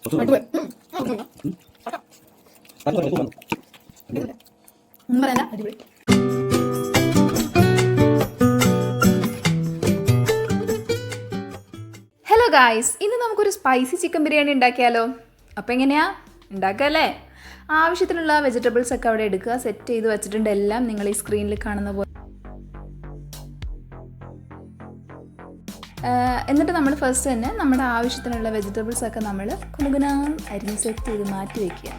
Hello guys, ഇന്ന് നമുക്കൊരു spicy chicken biryani ഉണ്ടാക്കിയാലോ? അപ്പോൾ എങ്ങനെയാ ഉണ്ടാക്കാല്ലേ? ആവശ്യത്തിനുള്ള വെജിറ്റബിൾസ് ഒക്കെ അവിടെ എടുക്കുക, സെറ്റ് ചെയ്ത് വെച്ചിട്ടുണ്ട് എല്ലാം നിങ്ങൾ ഈ സ്ക്രീനിൽ കാണുന്ന പോലെ. എന്നിട്ട് നമ്മൾ ഫസ്റ്റ് തന്നെ നമ്മുടെ ആവശ്യത്തിനുള്ള വെജിറ്റബിൾസ് ഒക്കെ നമ്മൾ കുനുകുനാ അരിഞ്ഞ് സെറ്റ് ചെയ്ത് മാറ്റി വയ്ക്കുക.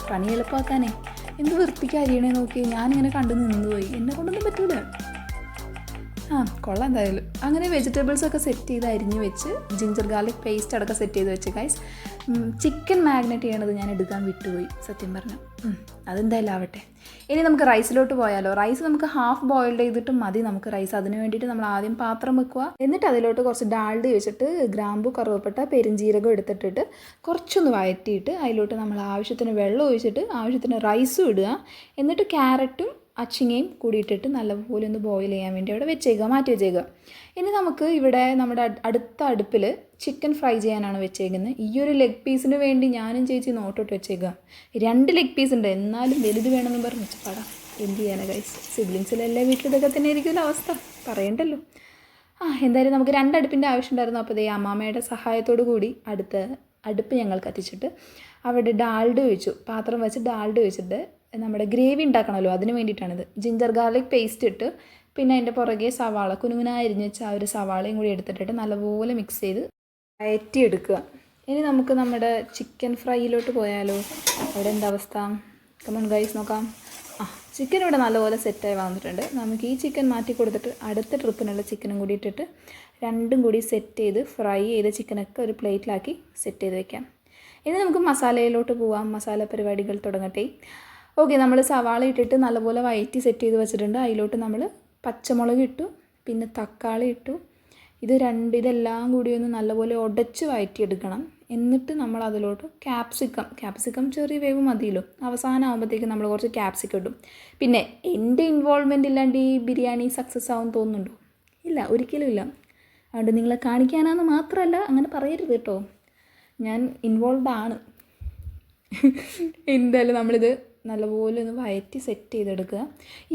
പണി എളുപ്പമാക്കാനേ. എന്ത് വൃത്തിക്ക് അരിയണേ നോക്കി, ഞാനിങ്ങനെ കണ്ടു നിന്നുപോയി, എന്നെ കൊണ്ടൊന്നും പറ്റൂല. കൊള്ളാം എന്തായാലും. അങ്ങനെ വെജിറ്റബിൾസ് ഒക്കെ സെറ്റ് ചെയ്ത് അരിഞ്ഞ് വെച്ച് ജിഞ്ചർ ഗാർലിക് പേസ്റ്റ് അടക്കം സെറ്റ് ചെയ്ത് വെച്ച് ഗൈസ്. ചിക്കൻ മാഗ്നേറ്റ് ചെയ്യണത് ഞാൻ എടുക്കാൻ വിട്ടുപോയി സത്യം പറഞ്ഞു. അതെന്തായാലും ആവട്ടെ. ഇനി നമുക്ക് റൈസിലോട്ട് പോയാലോ? റൈസ് നമുക്ക് ഹാഫ് ബോയിൽഡ് ചെയ്തിട്ട് മതി നമുക്ക് റൈസ്. അതിന് വേണ്ടിയിട്ട് നമ്മൾ ആദ്യം പാത്രം വെക്കുക. എന്നിട്ട് അതിലോട്ട് കുറച്ച് ഡാൽഡ വെച്ചിട്ട് ഗ്രാമ്പു, കറുവപ്പട്ട, പെരുംജീരകം എടുത്തിട്ടിട്ട് കുറച്ചൊന്ന് വഴറ്റിയിട്ട് അതിലോട്ട് നമ്മൾ ആവശ്യത്തിന് വെള്ളം ഒഴിച്ചിട്ട് ആവശ്യത്തിന് റൈസും ഇടുക. എന്നിട്ട് ക്യാരറ്റും അച്ചിങ്ങയും കൂടിയിട്ടിട്ട് നല്ലപോലെ ഒന്ന് ബോയിൽ ചെയ്യാൻ വേണ്ടി അവിടെ വെച്ചേക്കുക, മാറ്റി വെച്ചേക്കുക. ഇനി നമുക്ക് ഇവിടെ നമ്മുടെ അടുത്ത അടുപ്പിൽ ചിക്കൻ ഫ്രൈ ചെയ്യാനാണ് വെച്ചേക്കുന്നത്. ഈ ഒരു ലെഗ് പീസിന് വേണ്ടി ഞാനും ചേച്ചി നോട്ടോട്ട് വെച്ചേക്കുക. 2 ലെഗ് പീസ് ഉണ്ട്, എന്നാലും വലുത് വേണമെന്ന് പറഞ്ഞ് വെച്ചപ്പാടാ. എന്ത് ചെയ്യാനാ ഗൈസ്, സിബ്ലിങ്സിലെല്ലാം വീട്ടിൽ ഇതൊക്കെ തന്നെ ആയിരിക്കുമല്ലോ അവസ്ഥ, പറയണ്ടല്ലോ. എന്തായാലും നമുക്ക് 2 അടുപ്പിൻ്റെ ആവശ്യം ഉണ്ടായിരുന്നു. അപ്പോൾ അമ്മാമ്മയുടെ സഹായത്തോടു കൂടി അടുപ്പ് ഞങ്ങൾ കത്തിച്ചിട്ട് അവിടെ ഡാൽഡ ഒഴിച്ചു. പാത്രം വെച്ച് ഡാൽഡ ഒഴിച്ചിട്ട് നമ്മുടെ ഗ്രേവി ഉണ്ടാക്കണമല്ലോ, അതിന് വേണ്ടിയിട്ടാണിത്. ജിഞ്ചർ ഗാർലിക് പേസ്റ്റ് ഇട്ട് പിന്നെ അതിൻ്റെ പുറകെ സവാള കുനുകുനാ അരിഞ്ഞ് വെച്ച ആ ഒരു സവാളയും കൂടി എടുത്തിട്ട് നല്ലപോലെ മിക്സ് ചെയ്ത് വഴറ്റിയെടുക്കുക. ഇനി നമുക്ക് നമ്മുടെ ചിക്കൻ ഫ്രൈയിലോട്ട് പോയാലോ? അവിടെ എന്താ അവസ്ഥ? കമോൺ ഗൈസ് നോക്കാം. ചിക്കൻ ഇവിടെ നല്ലപോലെ സെറ്റായി വന്നിട്ടുണ്ട്. നമുക്ക് ഈ ചിക്കൻ മാറ്റി കൊടുത്തിട്ട് അടുത്ത ട്രിപ്പിനുള്ള ചിക്കനും കൂടി ഇട്ടിട്ട് രണ്ടും കൂടി സെറ്റ് ചെയ്ത് ഫ്രൈ ചെയ്ത ചിക്കനൊക്കെ ഒരു പ്ലേറ്റിലാക്കി സെറ്റ് ചെയ്ത് വെക്കാം. ഇനി നമുക്ക് മസാലയിലോട്ട് പോവാം. മസാല പരിപാടികൾ തുടങ്ങട്ടെ. ഓക്കെ, നമ്മൾ സവാള ഇട്ടിട്ട് നല്ലപോലെ വഴറ്റി സെറ്റ് ചെയ്ത് വെച്ചിട്ടുണ്ട്. അതിലോട്ട് നമ്മൾ പച്ചമുളക് ഇട്ടു, പിന്നെ തക്കാളി ഇട്ടു. ഇതെല്ലാം കൂടി ഒന്ന് നല്ലപോലെ ഉടച്ച് വഴറ്റിയെടുക്കണം. എന്നിട്ട് നമ്മൾ അതിലോട്ട് ക്യാപ്സിക്കം ചെറിയ വേവ് മതിയല്ലോ. അവസാനം ആകുമ്പോഴത്തേക്കും നമ്മൾ കുറച്ച് ക്യാപ്സിക്കം ഇടും. പിന്നെ എൻ്റെ ഇൻവോൾവ്മെൻ്റ് ഇല്ലാണ്ട് ഈ ബിരിയാണി സക്സസ് ആവും തോന്നുന്നുണ്ടോ? ഇല്ല, ഒരിക്കലും ഇല്ല. അതുകൊണ്ട് നിങ്ങളെ കാണിക്കാനാണെന്ന് മാത്രമല്ല, അങ്ങനെ പറയരുത് കേട്ടോ, ഞാൻ ഇൻവോൾവ്ഡ് ആണ്. എന്തായാലും നമ്മളിത് നല്ലപോലെ ഒന്ന് വഴറ്റി സെറ്റ് ചെയ്തെടുക്കുക.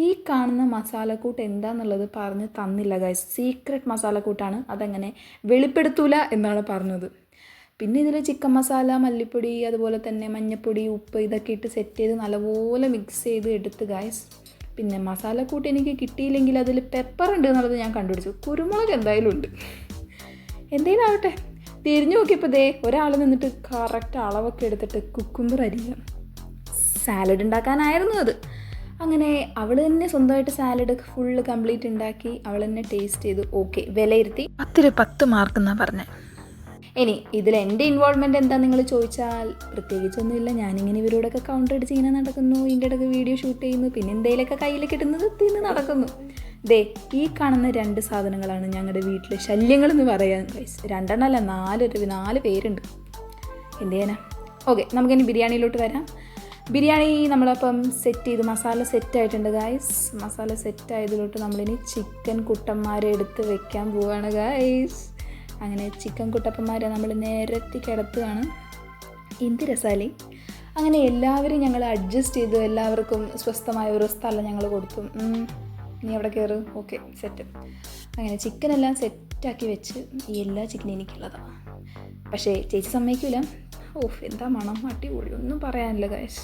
ഈ കാണുന്ന മസാലക്കൂട്ട് എന്താണെന്നുള്ളത് പറഞ്ഞ് തന്നില്ല ഗൈസ്. സീക്രട്ട് മസാലക്കൂട്ടാണ്, അതങ്ങനെ വെളിപ്പെടുത്തൂല എന്നാണ് പറഞ്ഞത്. പിന്നെ ഇതിൽ ചിക്കൻ മസാല, മല്ലിപ്പൊടി, അതുപോലെ തന്നെ മഞ്ഞൾപ്പൊടി, ഉപ്പ് ഇതൊക്കെ ഇട്ട് സെറ്റ് ചെയ്ത് നല്ലപോലെ മിക്സ് ചെയ്ത് എടുത്ത് ഗൈസ്. പിന്നെ മസാലക്കൂട്ട് എനിക്ക് കിട്ടിയില്ലെങ്കിൽ അതിൽ പെപ്പർ ഉണ്ട് എന്നുള്ളത് ഞാൻ കണ്ടുപിടിച്ചു. കുരുമുളക് എന്തായാലും ഉണ്ട്. എന്തെങ്കിലും ആവട്ടെ. തിരിഞ്ഞു നോക്കിയപ്പോൾ ഒരാൾ നിന്നിട്ട് കറക്റ്റ് അളവൊക്കെ എടുത്തിട്ട് കുക്കുംബർ അരിയുക. സാലഡ് ഉണ്ടാക്കാനായിരുന്നു അത്. അങ്ങനെ അവൾ തന്നെ സ്വന്തമായിട്ട് സാലഡ് ഫുള്ള് കംപ്ലീറ്റ് ഉണ്ടാക്കി അവൾ തന്നെ ടേസ്റ്റ് ചെയ്തു. ഓക്കെ, വിലയിരുത്തി 10 മാർക്ക് എന്നാണ് പറഞ്ഞത്. ഇനി ഇതിൽ എൻ്റെ ഇൻവോൾവ്മെൻറ്റ് എന്താ നിങ്ങൾ ചോദിച്ചാൽ പ്രത്യേകിച്ചൊന്നുമില്ല. ഞാനിങ്ങനെ ഇവരോടൊക്കെ കൗണ്ടർ അടിച്ച് ഇങ്ങനെ നടക്കുന്നു, ഇതിൻ്റെ ഇടയ്ക്ക് വീഡിയോ ഷൂട്ട് ചെയ്യുന്നു, പിന്നെ എന്തെങ്കിലുമൊക്കെ കയ്യിൽ കിട്ടുന്നത് തിന്ന് നടക്കുന്നു. ഈ കാണുന്ന 2 സാധനങ്ങളാണ് ഞങ്ങളുടെ വീട്ടിൽ ശല്യങ്ങളെന്ന് പറയാൻ ഗൈസ്. 2 അല്ല 4 പേരുണ്ട്. എന്ത് ചെയ്യാനാ? ഓക്കെ, നമുക്കിനി ബിരിയാണിയിലോട്ട് വരാം. ബിരിയാണി നമ്മളപ്പം സെറ്റ് ചെയ്ത് മസാല സെറ്റായിട്ടുണ്ട് ഗൈസ്. മസാല സെറ്റായതിലോട്ട് നമ്മളിനി ചിക്കൻ കുട്ടന്മാരെ എടുത്ത് വെക്കാൻ പോവുകയാണ് ഗൈസ്. അങ്ങനെ ചിക്കൻ കുട്ടപ്പന്മാരെ നമ്മൾ നിരത്തി കിടത്തുകയാണ്. എന്ത് രസാലേ. അങ്ങനെ എല്ലാവരും ഞങ്ങൾ അഡ്ജസ്റ്റ് ചെയ്തു. എല്ലാവർക്കും സ്വസ്ഥമായ ഒരു സ്ഥലം ഞങ്ങൾ കൊടുത്തു. നീ അവിടെ കയറ്. Okay, set. അങ്ങനെ ചിക്കനെല്ലാം സെറ്റാക്കി വെച്ച് എല്ലാ ചിക്കനും എനിക്കുള്ളതാണ്. പക്ഷേ ചേച്ചി സമ്മതിക്കില്ല. എന്താ മണം, അടിപൊളി, ഒന്നും പറയാനില്ല ഗൈസ്.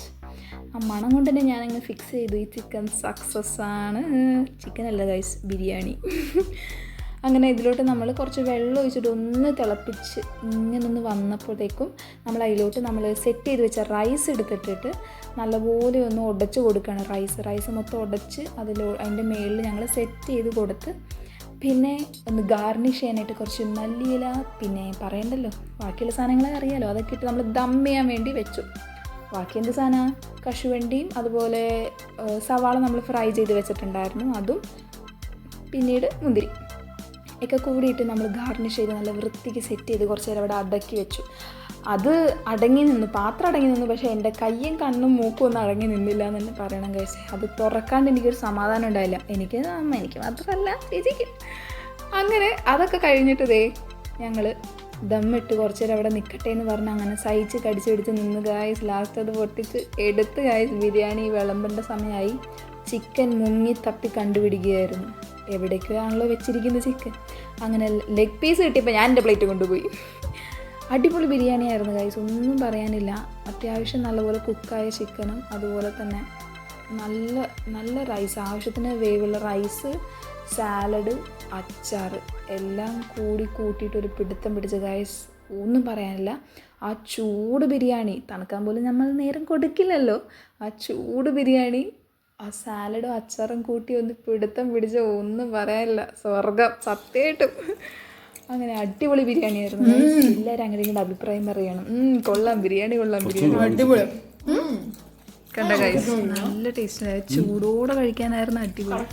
ആ മണം കൊണ്ട് തന്നെ ഞാനങ്ങ് ഫിക്സ് ചെയ്തു ഈ ചിക്കൻ സക്സസ് ആണ്. ചിക്കനല്ല ഗൈസ്, ബിരിയാണി. അങ്ങനെ ഇതിലോട്ട് നമ്മൾ കുറച്ച് വെള്ളം ഒഴിച്ചിട്ട് ഒന്ന് തിളപ്പിച്ച് ഇങ്ങനൊന്ന് വന്നപ്പോഴത്തേക്കും നമ്മൾ അതിലോട്ട് നമ്മൾ സെറ്റ് ചെയ്ത് വെച്ച റൈസ് എടുത്തിട്ടിട്ട് നല്ലപോലെ ഒന്ന് ഉടച്ച് കൊടുക്കുകയാണ്. റൈസ് മൊത്തം ഉടച്ച് അതിൻ്റെ മുകളിൽ ഞങ്ങൾ സെറ്റ് ചെയ്ത് കൊടുത്ത് പിന്നെ ഒന്ന് ഗാർണിഷ് ചെയ്യാനായിട്ട് കുറച്ച് മല്ലിയില, പിന്നെ പറയണ്ടല്ലോ ബാക്കിയുള്ള സാധനങ്ങളെ അറിയാലോ, അതൊക്കെ ഇട്ട് നമ്മൾ ദം ചെയ്യാൻ വേണ്ടി വെച്ചു. ബാക്കി എന്ത് സാധനം, കശുവണ്ടിയും അതുപോലെ സവാള നമ്മൾ ഫ്രൈ ചെയ്ത് വെച്ചിട്ടുണ്ടായിരുന്നു, അതും പിന്നീട് മുന്തിരി ഒക്കെ കൂടിയിട്ട് നമ്മൾ ഗാർണിഷ് ചെയ്ത് നല്ല വൃത്തിക്ക് സെറ്റ് ചെയ്ത് കുറച്ച് നേരം അവിടെ അടക്കി വെച്ചു. അത് അടങ്ങി നിന്നു, പാത്രം അടങ്ങി നിന്നു. പക്ഷേ എൻ്റെ കയ്യും കണ്ണും മൂക്കും ഒന്നും അടങ്ങി നിന്നില്ല എന്ന് തന്നെ പറയണം കഴിച്ച്. അത് തുറക്കാണ്ട് എനിക്കൊരു സമാധാനം ഉണ്ടായില്ല. എനിക്ക് മാത്രമല്ല ചേച്ചിക്ക്. അങ്ങനെ അതൊക്കെ കഴിഞ്ഞിട്ട് ഞങ്ങൾ ദമ്മിട്ട് കുറച്ച് നേരം അവിടെ നിൽക്കട്ടെ എന്ന് പറഞ്ഞ് അങ്ങനെ സഹിച്ച് കടിച്ച് പിടിച്ച് നിന്ന് ഗായ്സ്. ലാസ്റ്റ് അത് പൊട്ടിച്ച് എടുത്ത് ഗായ്സ് ബിരിയാണി വിളമ്പേണ്ട സമയമായി. ചിക്കൻ മുങ്ങി തപ്പി കണ്ടുപിടിക്കുകയായിരുന്നു. എവിടേക്കാണല്ലോ വെച്ചിരിക്കുന്നത് ചിക്കൻ. അങ്ങനെ ലെഗ് പീസ് കിട്ടിയപ്പോൾ ഞാൻ എൻ്റെ പ്ലേറ്റ് കൊണ്ടുപോയി. അടിപൊളി ബിരിയാണി ആയിരുന്നു ഗൈസ്, ഒന്നും പറയാനില്ല. അത്യാവശ്യം നല്ലപോലെ കുക്കായ ചിക്കനും അതുപോലെ തന്നെ നല്ല നല്ല റൈസ്, ആവശ്യത്തിന് വേവുള്ള റൈസ്, സാലഡ്, അച്ചാർ എല്ലാം കൂട്ടിയിട്ടൊരു പിടുത്തം പിടിച്ച ഗൈസ്. ഒന്നും പറയാനില്ല. ആ ചൂട് ബിരിയാണി തണുക്കാൻ പോലും നമ്മൾ നേരം കൊടുക്കില്ലല്ലോ. ആ ചൂട് ബിരിയാണി ആ സാലഡും അച്ചാറും കൂട്ടി ഒന്ന് പിടുത്തം പിടിച്ച ഒന്നും പറയാനില്ല. സ്വർഗം സത്യമായിട്ടും. അങ്ങനെ അടിപൊളി ബിരിയാണി ആയിരുന്നു. എല്ലാവരും അങ്ങനെ ഇങ്ങനെ അഭിപ്രായം പറയണം. കൊള്ളാം ബിരിയാണി, കൊള്ളാം ബിരിയാണി, അടിപൊളി. കണ്ട ഗൈസ് നല്ല ടേസ്റ്റ്. ചൂടോടെ കഴിക്കാനായിരുന്നു അടിപൊളി.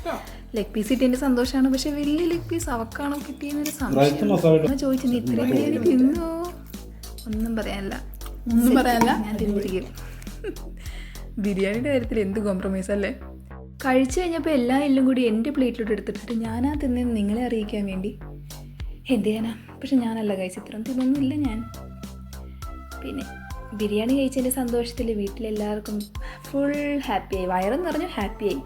ലെഗ് പീസ് കിട്ടിയതിൻ്റെ സന്തോഷമാണ്. പക്ഷെ വലിയ ലെഗ് പീസ് അവക്കാണോ കിട്ടിയെന്നൊരു സംശയം. ചോദിച്ചു ഇത്രയും ബിരിയാണി തിന്നോ? ഒന്നും പറയാനില്ല. ഞാൻ തിന്നിരിക്കും. ബിരിയാണിയുടെ കാര്യത്തിൽ എന്ത് കോംപ്രമൈസ് അല്ലേ. കഴിച്ചു കഴിഞ്ഞപ്പോൾ എല്ലാ എല്ലും കൂടി എൻ്റെ പ്ലേറ്റിലോട്ട് എടുത്തിട്ടിട്ട് ഞാനാ തിന്നേന്ന് നിങ്ങളെ അറിയിക്കാൻ വേണ്ടി. എന്ത് ചെയ്യാനാ. പക്ഷെ ഞാനല്ല കഴിച്ച് ഇത്രയും തിന്നൊന്നുമില്ല ഞാൻ. പിന്നെ ബിരിയാണി കഴിച്ചതിൻ്റെ സന്തോഷത്തിൽ വീട്ടിലെല്ലാവർക്കും ഫുൾ ഹാപ്പിയായി. വയറും നിറഞ്ഞു ഹാപ്പിയായി.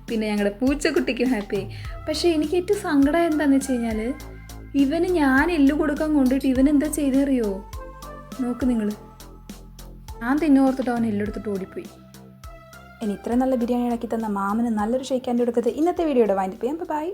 പിന്നെ ഞങ്ങളുടെ പൂച്ചക്കുട്ടിക്കും ഹാപ്പിയായി. പക്ഷേ എനിക്ക് ഏറ്റവും സങ്കടം എന്താണെന്ന് വെച്ച് കഴിഞ്ഞാൽ ഇവന് ഞാൻ എല്ല് കൊടുക്കാൻ കൊണ്ടിട്ട് ഇവനെന്താ ചെയ്തറിയോ? നോക്ക് നിങ്ങൾ. ഞാൻ തിന്നോർത്തിട്ട് അവൻ എല്ലെടുത്തിട്ട് ഓടിപ്പോയി. ഇനി ഇത്രയും നല്ല ബിരിയാണി ഇളക്കി തന്ന മാമന് നല്ലൊരു ഷെയ്ക്കാൻ്റെ കൊടുക്കത്ത് ഇന്നത്തെ വീഡിയോയുടെ വൈൻഡപ്പ് ചെയ്യാം. ബൈ.